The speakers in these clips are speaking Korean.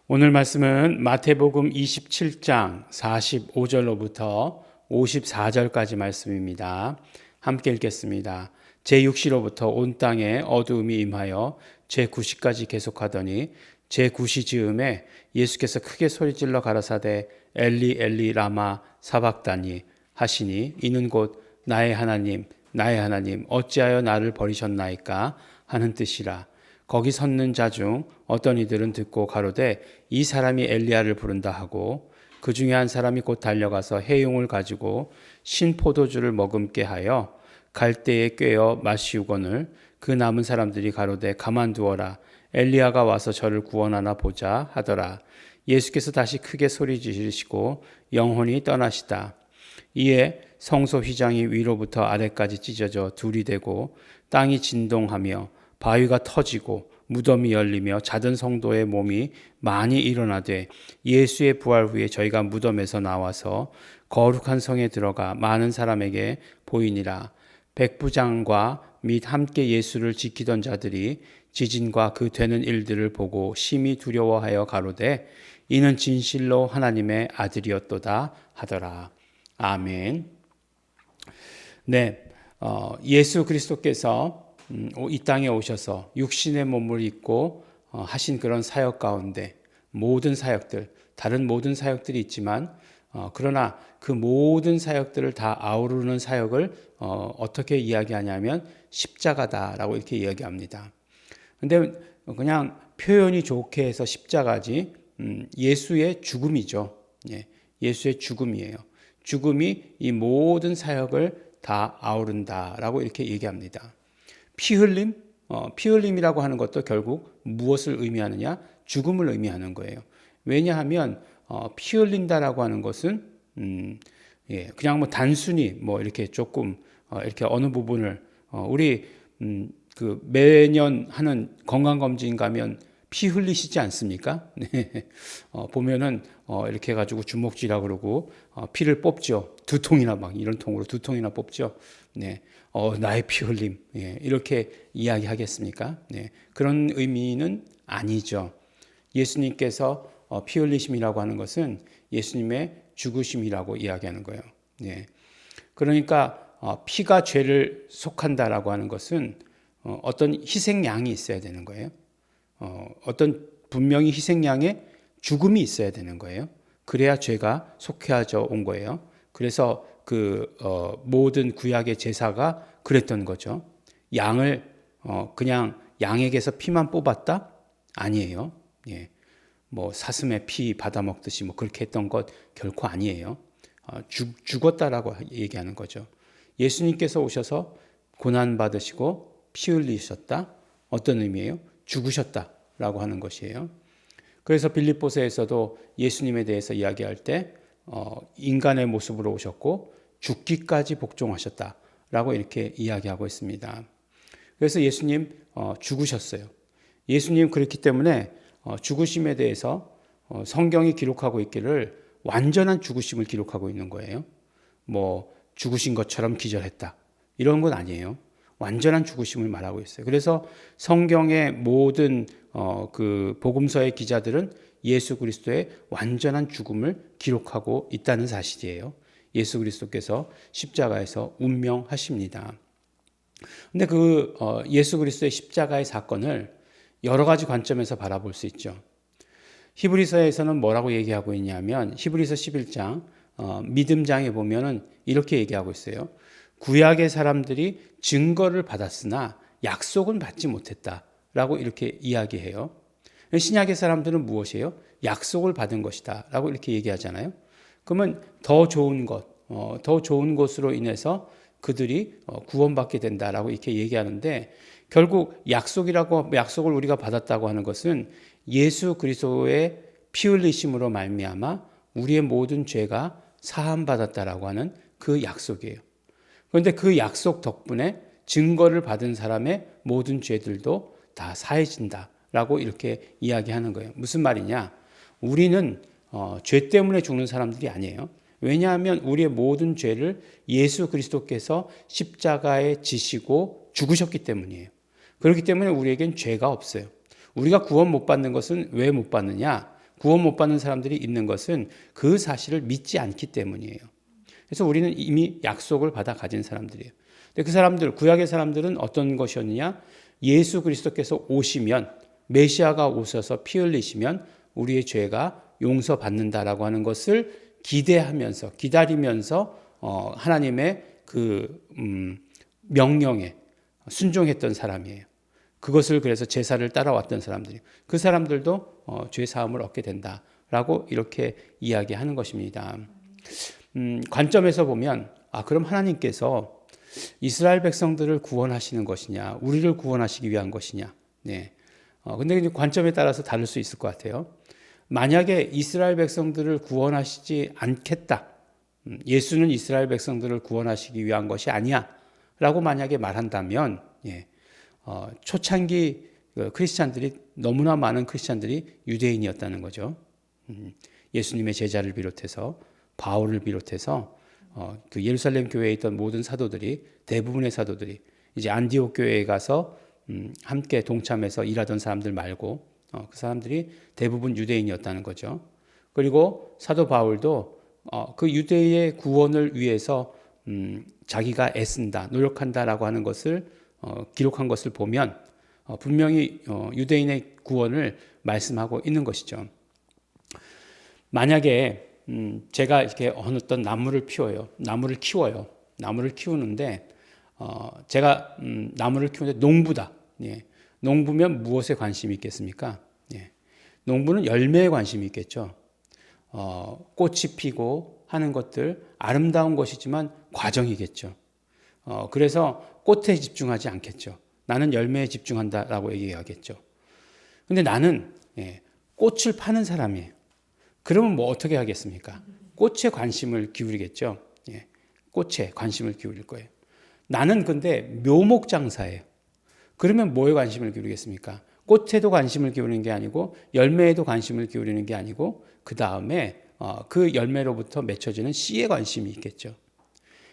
오늘 말씀은 마태복음 27장 45절로부터 54절까지 말씀입니다. 함께 읽겠습니다. 제6시로부터 온 땅에 어두움이 임하여 제9시까지 계속하더니 제9시 즈음에 예수께서 크게 소리질러 가라사대 엘리 엘리 라마 사박다니 하시니 이는 곧 나의 하나님 나의 하나님 어찌하여 나를 버리셨나이까 하는 뜻이라. 거기 섰는 자 중 어떤 이들은 듣고 가로되 이 사람이 엘리야를 부른다 하고 그 중에 한 사람이 곧 달려가서 해용을 가지고 신 포도주를 머금게 하여 갈대에 꿰어 마시우거늘 그 남은 사람들이 가로되 가만두어라 엘리야가 와서 저를 구원하나 보자 하더라. 예수께서 다시 크게 소리 지르시고 영혼이 떠나시다. 이에 성소 휘장이 위로부터 아래까지 찢어져 둘이 되고 땅이 진동하며 바위가 터지고 무덤이 열리며 자던 성도의 몸이 많이 일어나되 예수의 부활 후에 저희가 무덤에서 나와서 거룩한 성에 들어가 많은 사람에게 보이니라. 백부장과 및 함께 예수를 지키던 자들이 지진과 그 되는 일들을 보고 심히 두려워하여 가로되 이는 진실로 하나님의 아들이었도다 하더라. 아멘. 네, 예수 그리스도께서 이 땅에 오셔서 육신의 몸을 입고 하신 그런 사역 가운데 모든 사역들, 다른 모든 사역들이 있지만 그러나 그 모든 사역들을 다 아우르는 사역을 어떻게 이야기하냐면 십자가다라고 이렇게 이야기합니다. 근데 그냥 표현이 좋게 해서 십자가지 예수의 죽음이죠. 예, 예수의 죽음이에요. 죽음이 이 모든 사역을 다 아우른다라고 이렇게 얘기합니다. 피 흘림? 피 흘림이라고 하는 것도 결국 무엇을 의미하느냐? 죽음을 의미하는 거예요. 왜냐하면 피 흘린다라고 하는 것은 그냥 뭐 단순히 뭐 이렇게 조금 이렇게 어느 부분을 우리 그 매년 하는 건강검진 가면 피 흘리시지 않습니까? 네. 보면은 이렇게 해가지고 주먹쥐라 그러고 피를 뽑죠. 2통이나 막 이런 통으로 2통이나 뽑죠. 네. 나의 피 흘림. 예, 이렇게 이야기하겠습니까? 네. 그런 의미는 아니죠. 예수님께서 피 흘리심이라고 하는 것은 예수님의 죽으심이라고 이야기하는 거예요. 네. 그러니까 피가 죄를 속한다라고 하는 것은 어떤 희생양이 있어야 되는 거예요. 어떤 분명히 희생양의 죽음이 있어야 되는 거예요. 그래야 죄가 속해져 온 거예요. 그래서 그 모든 구약의 제사가 그랬던 거죠. 양을 그냥 양에게서 피만 뽑았다? 아니에요. 예. 뭐 사슴의 피 받아 먹듯이 뭐 그렇게 했던 것 결코 아니에요. 죽었다라고 얘기하는 거죠. 예수님께서 오셔서 고난 받으시고 피 흘리셨다. 어떤 의미예요? 죽으셨다라고 하는 것이에요. 그래서 빌립보서에서도 예수님에 대해서 이야기할 때 인간의 모습으로 오셨고 죽기까지 복종하셨다라고 이렇게 이야기하고 있습니다. 그래서 예수님 죽으셨어요. 예수님 그렇기 때문에 죽으심에 대해서 성경이 기록하고 있기를 완전한 죽으심을 기록하고 있는 거예요. 뭐 죽으신 것처럼 기절했다 이런 건 아니에요. 완전한 죽으심을 말하고 있어요. 그래서 성경의 모든 그 복음서의 기자들은 예수 그리스도의 완전한 죽음을 기록하고 있다는 사실이에요. 예수 그리스도께서 십자가에서 운명하십니다. 근데 그 예수 그리스도의 십자가의 사건을 여러 가지 관점에서 바라볼 수 있죠. 히브리서에서는 뭐라고 얘기하고 있냐면 히브리서 11장 믿음장에 보면은 이렇게 얘기하고 있어요. 구약의 사람들이 증거를 받았으나 약속은 받지 못했다라고 이렇게 이야기해요. 신약의 사람들은 무엇이에요? 약속을 받은 것이다 라고 이렇게 얘기하잖아요. 그러면 더 좋은 것, 더 좋은 것으로 인해서 그들이 구원받게 된다라고 이렇게 얘기하는데 결국 약속을 우리가 받았다고 하는 것은 예수 그리스도의 피 흘리심으로 말미암아 우리의 모든 죄가 사함 받았다라고 하는 그 약속이에요. 그런데 그 약속 덕분에 증거를 받은 사람의 모든 죄들도 다 사해진다라고 이렇게 이야기하는 거예요. 무슨 말이냐? 우리는 죄 때문에 죽는 사람들이 아니에요. 왜냐하면 우리의 모든 죄를 예수 그리스도께서 십자가에 지시고 죽으셨기 때문이에요. 그렇기 때문에 우리에겐 죄가 없어요. 우리가 구원 못 받는 것은 왜 못 받느냐? 구원 못 받는 사람들이 있는 것은 그 사실을 믿지 않기 때문이에요. 그래서 우리는 이미 약속을 받아 가진 사람들이에요. 근데 그 사람들, 구약의 사람들은 어떤 것이었느냐? 예수 그리스도께서 오시면, 메시아가 오셔서 피 흘리시면 우리의 죄가 용서받는다라고 하는 것을 기대하면서, 기다리면서 하나님의 그 명령에 순종했던 사람이에요. 그것을 그래서 제사를 따라왔던 사람들이, 그 사람들도 죄 사함을 얻게 된다라고 이렇게 이야기하는 것입니다. 관점에서 보면 그럼 하나님께서 이스라엘 백성들을 구원하시는 것이냐, 우리를 구원하시기 위한 것이냐. 네. 근데 관점에 따라서 다를 수 있을 것 같아요. 만약에 이스라엘 백성들을 구원하시지 않겠다. 예수는 이스라엘 백성들을 구원하시기 위한 것이 아니야. 라고 만약에 말한다면, 초창기 크리스찬들이, 너무나 많은 크리스찬들이 유대인이었다는 거죠. 예수님의 제자를 비롯해서, 바울을 비롯해서, 그 예루살렘 교회에 있던 모든 사도들이, 대부분의 사도들이 이제 안디옥 교회에 가서 함께 동참해서 일하던 사람들 말고 그 사람들이 대부분 유대인이었다는 거죠. 그리고 사도 바울도 그 유대의 구원을 위해서 자기가 애쓴다, 노력한다라고 하는 것을 기록한 것을 보면 분명히 유대인의 구원을 말씀하고 있는 것이죠. 만약에 제가 이렇게 어떤 나무를 피워요. 나무를 키워요. 나무를 키우는데 제가 나무를 키우는데 농부다. 예. 농부면 무엇에 관심이 있겠습니까? 예. 농부는 열매에 관심이 있겠죠. 꽃이 피고 하는 것들 아름다운 것이지만 과정이겠죠. 그래서 꽃에 집중하지 않겠죠. 나는 열매에 집중한다라고 얘기하겠죠. 근데 나는 꽃을 파는 사람이에요. 그러면 뭐 어떻게 하겠습니까? 꽃에 관심을 기울이겠죠. 꽃에 관심을 기울일 거예요. 나는 근데 묘목 장사예요. 그러면 뭐에 관심을 기울이겠습니까? 꽃에도 관심을 기울이는 게 아니고 열매에도 관심을 기울이는 게 아니고 그 다음에 그 열매로부터 맺혀지는 씨에 관심이 있겠죠.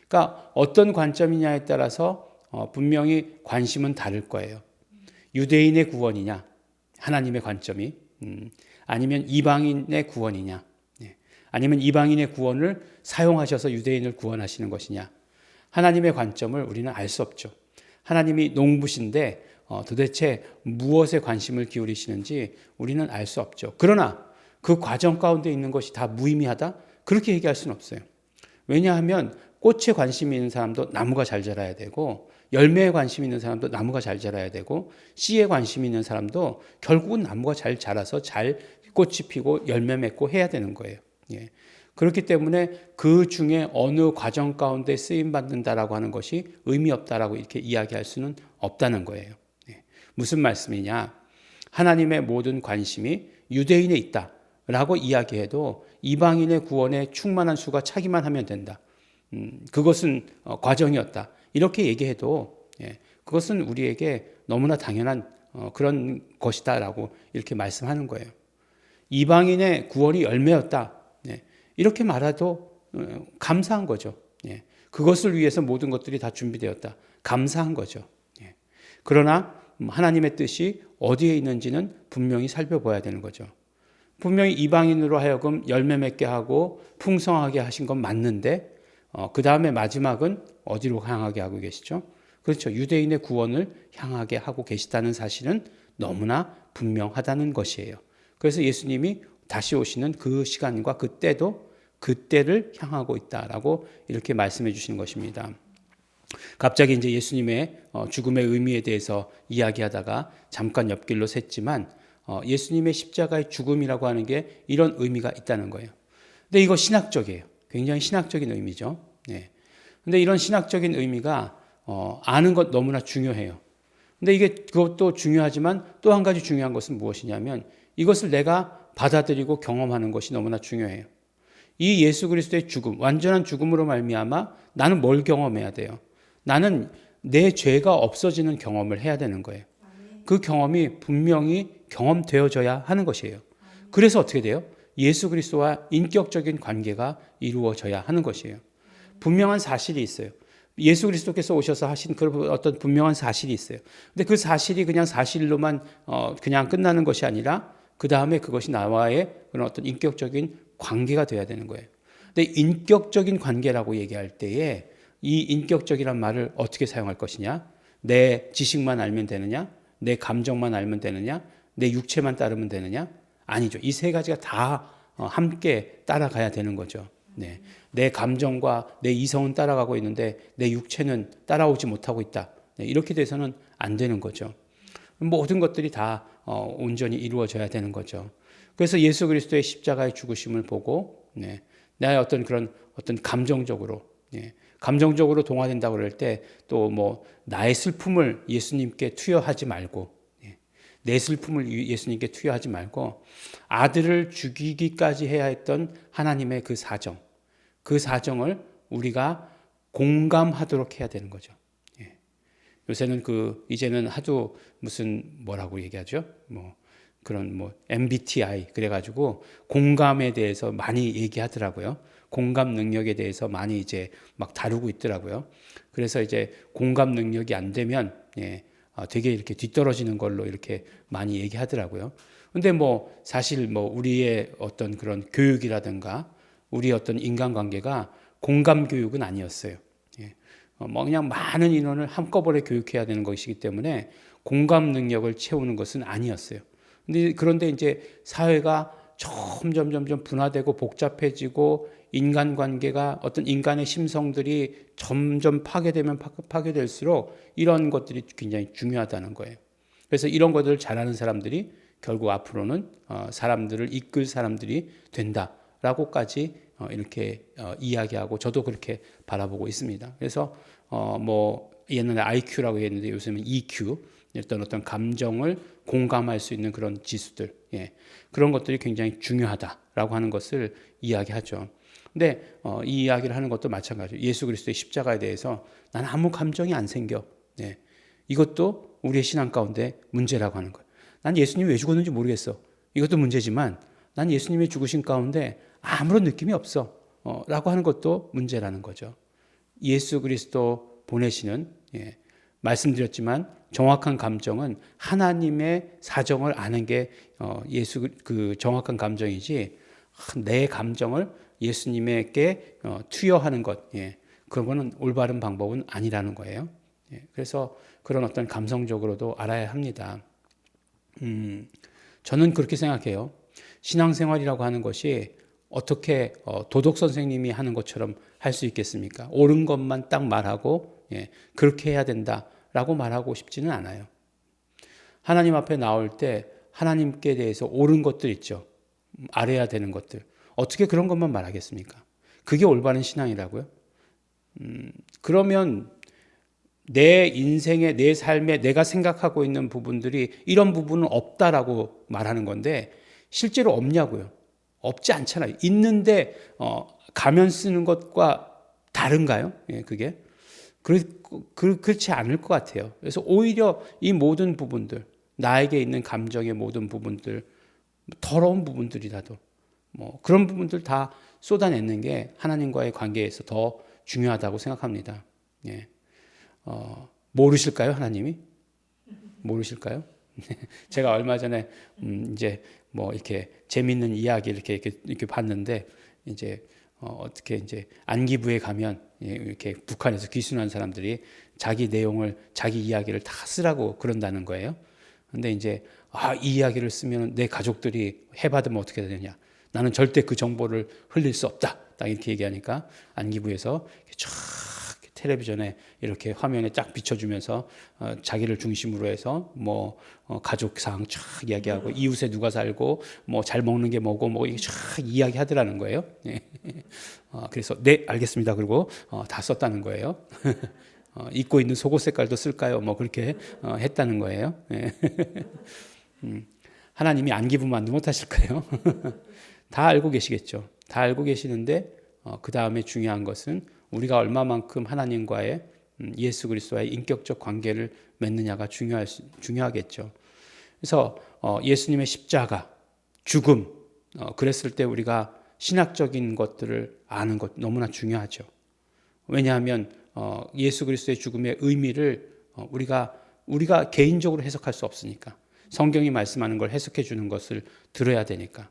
그러니까 어떤 관점이냐에 따라서 분명히 관심은 다를 거예요. 유대인의 구원이냐, 하나님의 관점이, 아니면 이방인의 구원이냐, 아니면 이방인의 구원을 사용하셔서 유대인을 구원하시는 것이냐. 하나님의 관점을 우리는 알 수 없죠. 하나님이 농부신데 도대체 무엇에 관심을 기울이시는지 우리는 알 수 없죠. 그러나 그 과정 가운데 있는 것이 다 무의미하다? 그렇게 얘기할 수는 없어요. 왜냐하면 꽃에 관심이 있는 사람도 나무가 잘 자라야 되고, 열매에 관심이 있는 사람도 나무가 잘 자라야 되고, 씨에 관심이 있는 사람도 결국은 나무가 잘 자라서 잘 꽃이 피고 열매 맺고 해야 되는 거예요. 그렇기 때문에 그 중에 어느 과정 가운데 쓰임받는다라고 하는 것이 의미 없다라고 이렇게 이야기할 수는 없다는 거예요. 무슨 말씀이냐? 하나님의 모든 관심이 유대인에 있다라고 이야기해도 이방인의 구원에 충만한 수가 차기만 하면 된다. 그것은 과정이었다. 이렇게 얘기해도 그것은 우리에게 너무나 당연한 그런 것이다라고 이렇게 말씀하는 거예요. 이방인의 구원이 열매였다. 이렇게 말해도 감사한 거죠. 그것을 위해서 모든 것들이 다 준비되었다. 감사한 거죠. 그러나 하나님의 뜻이 어디에 있는지는 분명히 살펴봐야 되는 거죠. 분명히 이방인으로 하여금 열매 맺게 하고 풍성하게 하신 건 맞는데 그 다음에 마지막은 어디로 향하게 하고 계시죠? 그렇죠. 유대인의 구원을 향하게 하고 계시다는 사실은 너무나 분명하다는 것이에요. 그래서 예수님이 다시 오시는 그 시간과 그때도 그때를 향하고 있다라고 이렇게 말씀해 주시는 것입니다. 갑자기 이제 예수님의 죽음의 의미에 대해서 이야기하다가 잠깐 옆길로 샜지만 예수님의 십자가의 죽음이라고 하는 게 이런 의미가 있다는 거예요. 근데 이거 신학적이에요. 굉장히 신학적인 의미죠. 근데 이런 신학적인 의미가 아는 것 너무나 중요해요. 근데 이게 그것도 중요하지만 또 한 가지 중요한 것은 무엇이냐면 이것을 내가 받아들이고 경험하는 것이 너무나 중요해요. 이 예수 그리스도의 죽음, 완전한 죽음으로 말미암아 나는 뭘 경험해야 돼요? 나는 내 죄가 없어지는 경험을 해야 되는 거예요. 그 경험이 분명히 경험되어져야 하는 것이에요. 그래서 어떻게 돼요? 예수 그리스도와 인격적인 관계가 이루어져야 하는 것이에요. 분명한 사실이 있어요. 예수 그리스도께서 오셔서 하신 그런 어떤 분명한 사실이 있어요. 근데 그 사실이 그냥 사실로만 그냥 끝나는 것이 아니라 그 다음에 그것이 나와의 그런 어떤 인격적인 관계가 돼야 되는 거예요. 근데 인격적인 관계라고 얘기할 때에 이 인격적이란 말을 어떻게 사용할 것이냐? 내 지식만 알면 되느냐? 내 감정만 알면 되느냐? 내 육체만 따르면 되느냐? 아니죠. 이 세 가지가 다 함께 따라가야 되는 거죠. 네. 내 감정과 내 이성은 따라가고 있는데 내 육체는 따라오지 못하고 있다. 네. 이렇게 돼서는 안 되는 거죠. 모든 것들이 다 온전히 이루어져야 되는 거죠. 그래서 예수 그리스도의 십자가의 죽으심을 보고 나의 어떤 그런 어떤 감정적으로 감정적으로 동화된다고 그럴 때 또 뭐 나의 슬픔을 예수님께 투여하지 말고 내 슬픔을 예수님께 투여하지 말고 아들을 죽이기까지 해야 했던 하나님의 그 사정, 그 사정을 우리가 공감하도록 해야 되는 거죠. 요새는 이제는 하도 무슨 뭐라고 얘기하죠? 그런 MBTI 그래가지고 공감에 대해서 많이 얘기하더라고요. 공감 능력에 대해서 많이 이제 막 다루고 있더라고요. 그래서 이제 공감 능력이 안 되면 되게 이렇게 뒤떨어지는 걸로 이렇게 많이 얘기하더라고요. 근데 사실 우리의 어떤 그런 교육이라든가 우리 어떤 인간관계가 공감 교육은 아니었어요. 그냥 많은 인원을 한꺼번에 교육해야 되는 것이기 때문에 공감 능력을 채우는 것은 아니었어요. 그런데 이제 사회가 점점 분화되고 복잡해지고 인간관계가 어떤 인간의 심성들이 점점 파괴되면 파괴될수록 이런 것들이 굉장히 중요하다는 거예요. 그래서 이런 것들을 잘하는 사람들이 결국 앞으로는 사람들을 이끌 사람들이 된다라고까지 이렇게 이야기하고 저도 그렇게 바라보고 있습니다. 그래서 옛날에 IQ라고 했는데 요즘은 EQ, 어떤 감정을 공감할 수 있는 그런 지수들, 그런 것들이 굉장히 중요하다라고 하는 것을 이야기하죠. 근데 이 이야기를 하는 것도 마찬가지예요. 예수 그리스도의 십자가에 대해서 나는 아무 감정이 안 생겨. 이것도 우리의 신앙 가운데 문제라고 하는 거예요. 난 예수님이 왜 죽었는지 모르겠어. 이것도 문제지만 난 예수님의 죽으신 가운데 아무런 느낌이 없어. 라고 하는 것도 문제라는 거죠. 예수 그리스도 보내시는 말씀드렸지만 정확한 감정은 하나님의 사정을 아는 게 예수 그 정확한 감정이지 내 감정을 예수님에게 투여하는 것 그런 거는 올바른 방법은 아니라는 거예요. 그래서 그런 어떤 감성적으로도 알아야 합니다. 저는 그렇게 생각해요. 신앙생활이라고 하는 것이 어떻게 도덕 선생님이 하는 것처럼 할 수 있겠습니까? 옳은 것만 딱 말하고 그렇게 해야 된다라고 말하고 싶지는 않아요. 하나님 앞에 나올 때 하나님께 대해서 옳은 것들 있죠. 알아야 되는 것들. 어떻게 그런 것만 말하겠습니까? 그게 올바른 신앙이라고요? 그러면 내 인생에 내 삶에 내가 생각하고 있는 부분들이 이런 부분은 없다라고 말하는 건데 실제로 없냐고요. 없지 않잖아요. 있는데 가면 쓰는 것과 다른가요? 그게 그렇지 않을 것 같아요. 그래서 오히려 이 모든 부분들 나에게 있는 감정의 모든 부분들 더러운 부분들이라도 그런 부분들 다 쏟아내는 게 하나님과의 관계에서 더 중요하다고 생각합니다. 모르실까요, 하나님이? 모르실까요? 제가 얼마 전에 이제 이렇게 재밌는 이야기 이렇게 봤는데 이제 어떻게 이제 안기부에 가면 이렇게 북한에서 귀순한 사람들이 자기 내용을 자기 이야기를 다 쓰라고 그런다는 거예요. 근데 이제 이 이야기를 쓰면 내 가족들이 해받으면 어떻게 되느냐? 나는 절대 그 정보를 흘릴 수 없다. 딱 이렇게 얘기하니까 안기부에서 쫙 텔레비전에 이렇게 화면에 쫙 비춰주면서 자기를 중심으로 해서 가족상 쫙 이야기하고 이웃에 누가 살고 잘 먹는 게 뭐고 이게 쫙 이야기하더라는 거예요. 그래서 네 알겠습니다. 그리고 다 썼다는 거예요. 입고 있는 속옷 색깔도 쓸까요? 그렇게 했다는 거예요. 하나님이 안기부만도 못하실까요? 다 알고 계시겠죠. 다 알고 계시는데 그 다음에 중요한 것은 우리가 얼마만큼 하나님과의 예수 그리스도와의 인격적 관계를 맺느냐가 중요하겠죠. 그래서 예수님의 십자가, 죽음, 그랬을 때 우리가 신학적인 것들을 아는 것 너무나 중요하죠. 왜냐하면 예수 그리스도의 죽음의 의미를 우리가 개인적으로 해석할 수 없으니까 성경이 말씀하는 걸 해석해 주는 것을 들어야 되니까.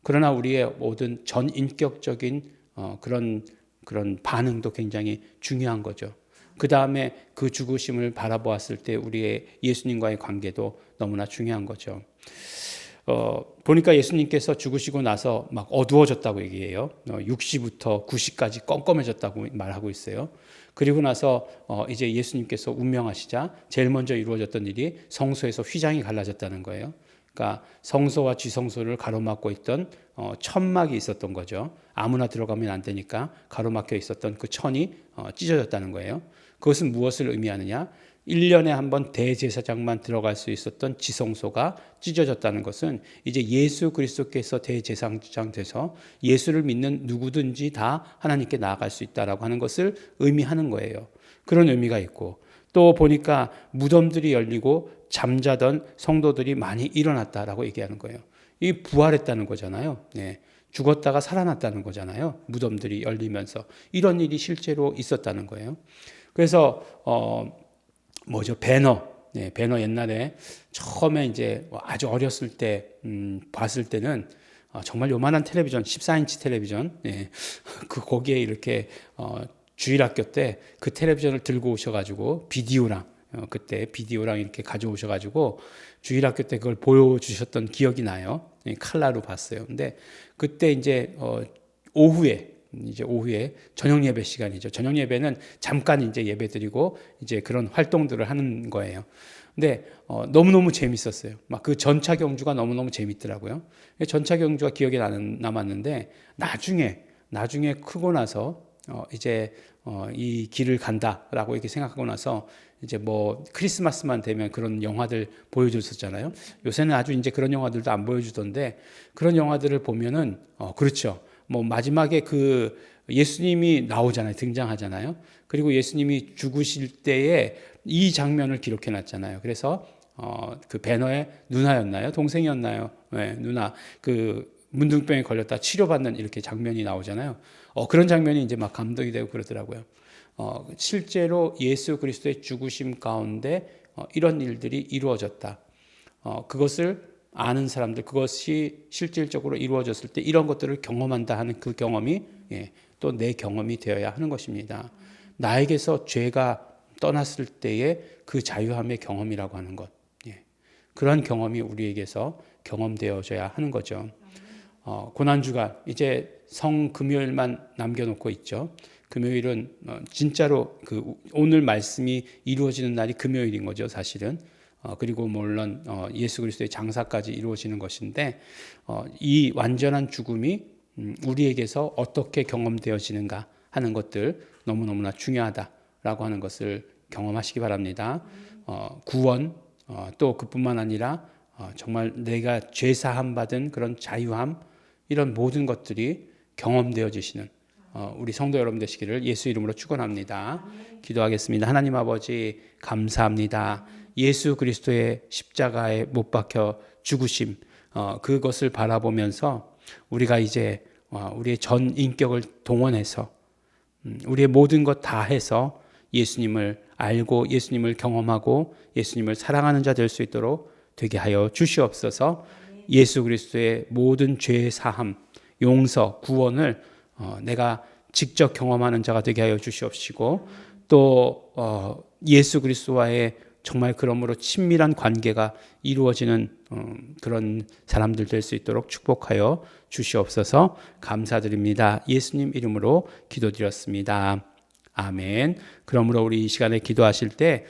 그러나 우리의 모든 전인격적인 그런 반응도 굉장히 중요한 거죠. 그 다음에 그 죽으심을 바라보았을 때 우리의 예수님과의 관계도 너무나 중요한 거죠. 보니까 예수님께서 죽으시고 나서 막 어두워졌다고 얘기해요. 6시부터 9시까지 껌껌해졌다고 말하고 있어요. 그리고 나서 이제 예수님께서 운명하시자 제일 먼저 이루어졌던 일이 성소에서 휘장이 갈라졌다는 거예요. 그러니까 성소와 쥐성소를 가로막고 있던 천막이 있었던 거죠. 아무나 들어가면 안 되니까 가로막혀 있었던 그 천이 찢어졌다는 거예요. 그것은 무엇을 의미하느냐? 1년에 한 번 대제사장만 들어갈 수 있었던 지성소가 찢어졌다는 것은 이제 예수 그리스도께서 대제사장 돼서 예수를 믿는 누구든지 다 하나님께 나아갈 수 있다라고 하는 것을 의미하는 거예요. 그런 의미가 있고, 또 보니까 무덤들이 열리고 잠자던 성도들이 많이 일어났다라고 얘기하는 거예요. 이 부활했다는 거잖아요. 네. 죽었다가 살아났다는 거잖아요. 무덤들이 열리면서 이런 일이 실제로 있었다는 거예요. 그래서 배너. 네, 배너 옛날에 처음에 이제 아주 어렸을 때 봤을 때는 정말 요만한 텔레비전, 14인치 텔레비전, 네, 거기에 이렇게 주일학교 때 그 텔레비전을 들고 오셔가지고 그때 비디오랑 이렇게 가져오셔가지고 주일학교 때 그걸 보여주셨던 기억이 나요. 칼라로 봤어요. 근데 그때 이제 오후에 저녁 예배 시간이죠. 저녁 예배는 잠깐 이제 예배 드리고 이제 그런 활동들을 하는 거예요. 근데 너무너무 재밌었어요. 막 그 전차 경주가 너무너무 재밌더라고요. 전차 경주가 기억에 남았는데 나중에 크고 나서 이제 이 길을 간다라고 이렇게 생각하고 나서 이제 뭐 크리스마스만 되면 그런 영화들 보여줬었잖아요. 요새는 아주 이제 그런 영화들도 안 보여주던데, 그런 영화들을 보면은 그렇죠. 뭐 마지막에 그 예수님이 나오잖아요. 등장하잖아요. 그리고 예수님이 죽으실 때에 이 장면을 기록해 놨잖아요. 그래서 그 배너의 누나였나요? 동생이었나요? 네, 누나. 그 문둥병에 걸렸다 치료받는 이렇게 장면이 나오잖아요. 그런 장면이 이제 막 감동이 되고 그러더라고요. 실제로 예수 그리스도의 죽으심 가운데 이런 일들이 이루어졌다. 그것을 아는 사람들, 그것이 실질적으로 이루어졌을 때 이런 것들을 경험한다 하는 그 경험이 또 내 경험이 되어야 하는 것입니다. 나에게서 죄가 떠났을 때의 그 자유함의 경험이라고 하는 것, 그러한 경험이 우리에게서 경험되어져야 하는 거죠. 고난주간 이제 성금요일만 남겨놓고 있죠. 금요일은 진짜로 오늘 말씀이 이루어지는 날이 금요일인 거죠, 사실은. 그리고 물론 예수 그리스도의 장사까지 이루어지는 것인데, 이 완전한 죽음이 우리에게서 어떻게 경험되어지는가 하는 것들 너무너무나 중요하다라고 하는 것을 경험하시기 바랍니다. 구원, 또 그뿐만 아니라 정말 내가 죄사함 받은 그런 자유함, 이런 모든 것들이 경험되어지시는 우리 성도 여러분 되시기를 예수 이름으로 축원합니다. 기도하겠습니다. 하나님 아버지 감사합니다. 예수 그리스도의 십자가에 못 박혀 죽으심, 그것을 바라보면서 우리가 이제 우리의 전 인격을 동원해서 우리의 모든 것 다 해서 예수님을 알고 예수님을 경험하고 예수님을 사랑하는 자 될 수 있도록 되게 하여 주시옵소서. 예수 그리스도의 모든 죄 사함, 용서, 구원을 내가 직접 경험하는 자가 되게 하여 주시옵시고, 또 예수 그리스도와의 정말 그러므로 친밀한 관계가 이루어지는 그런 사람들 될 수 있도록 축복하여 주시옵소서. 감사드립니다. 예수님 이름으로 기도드렸습니다. 아멘. 그러므로 우리 이 시간에 기도하실 때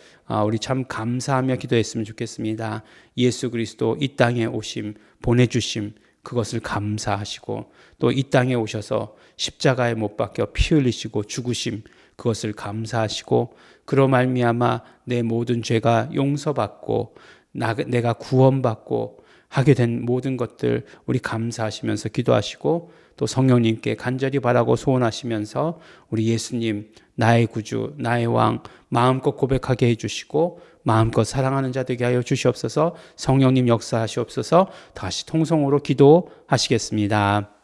우리 참 감사하며 기도했으면 좋겠습니다. 예수 그리스도 이 땅에 오심, 보내주심, 그것을 감사하시고, 또 이 땅에 오셔서 십자가에 못 박혀 피 흘리시고 죽으심, 그것을 감사하시고, 그로 말미암아 내 모든 죄가 용서받고 내가 구원받고 하게 된 모든 것들 우리 감사하시면서 기도하시고, 또 성령님께 간절히 바라고 소원하시면서 우리 예수님 나의 구주, 나의 왕 마음껏 고백하게 해주시고 마음껏 사랑하는 자 되게 하여 주시옵소서. 성령님 역사하시옵소서. 다시 통성으로 기도하시겠습니다.